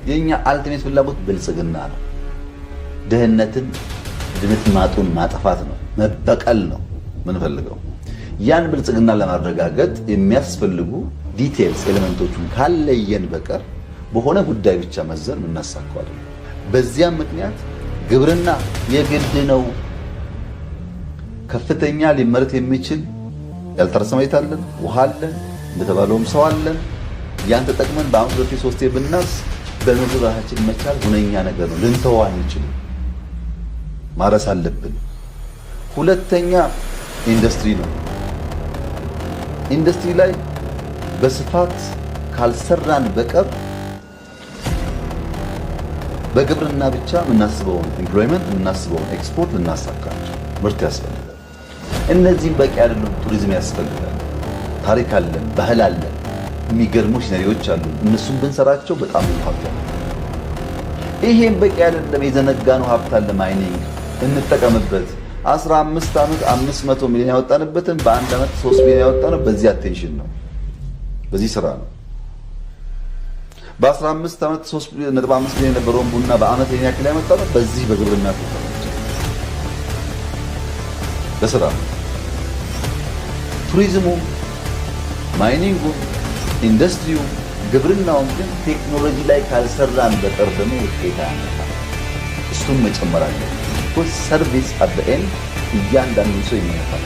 የኛ አልቲሜት ፍላጎት ብልጽግና ነው። ድህነትን ድምጥማጡን ማጥፋት ነው፣ መበቀል ነው ምንፈልገው። ያን ብልጽግና ለማረጋገጥ የሚያስፈልጉ ዲቴልስ ኤሌመንቶቹን ካለየን በቀር በሆነ ጉዳይ ብቻ መዘን የምናሳካው አይደለም። በዚያም ምክንያት ግብርና የግድ ነው። ከፍተኛ ሊመረት የሚችል ያልታረሰ መሬት አለን፣ ውሃ አለን፣ እንደተባለውም ሰው አለን። ያን ተጠቅመን በአመት 2-3 ብናስ በምግብ ራሳችን መቻል ሁነኛ ነገር ነው። ልንተው አንችልም፣ ማረስ አለብን። ሁለተኛ ኢንዱስትሪ ነው። ኢንዱስትሪ ላይ በስፋት ካልሰራን በቀር በግብርና ብቻ የምናስበውን ኤምፕሎይመንት የምናስበውን ኤክስፖርት ልናሳካቸው ምርት ያስፈልጋል። እነዚህም በቂ አይደሉም። ቱሪዝም ያስፈልጋል። ታሪክ አለን፣ ባህል አለን፣ የሚገርሙ ሲነሪዎች አሉ። እነሱም ብንሰራቸው በጣም ሀብት ያለ። ይሄም በቂ አይደለም። የዘነጋነው ሀብት አለ። ማይኒንግ እንጠቀምበት። 15 ዓመት 500 ሚሊዮን ያወጣንበትን በአንድ ዓመት 3 ሚሊዮን ያወጣነው በዚህ አቴንሽን ነው፣ በዚህ ስራ ነው። በ15 ዓመት 3.5 ሚሊዮን የነበረውን ቡና በአመት የኛ ያክል ያመጣነው በዚህ በግብርና በስራ ነው። ቱሪዝሙ፣ ማይኒንጉ፣ ኢንዱስትሪው፣ ግብርናውም ግን ቴክኖሎጂ ላይ ካልሰራን በቀር ደግሞ ውጤት አያመጣም። እሱም መጨመር አለ። ሰርቪስ አት ዘ ኤንድ እያንዳንዱ ሰው ይመጣል።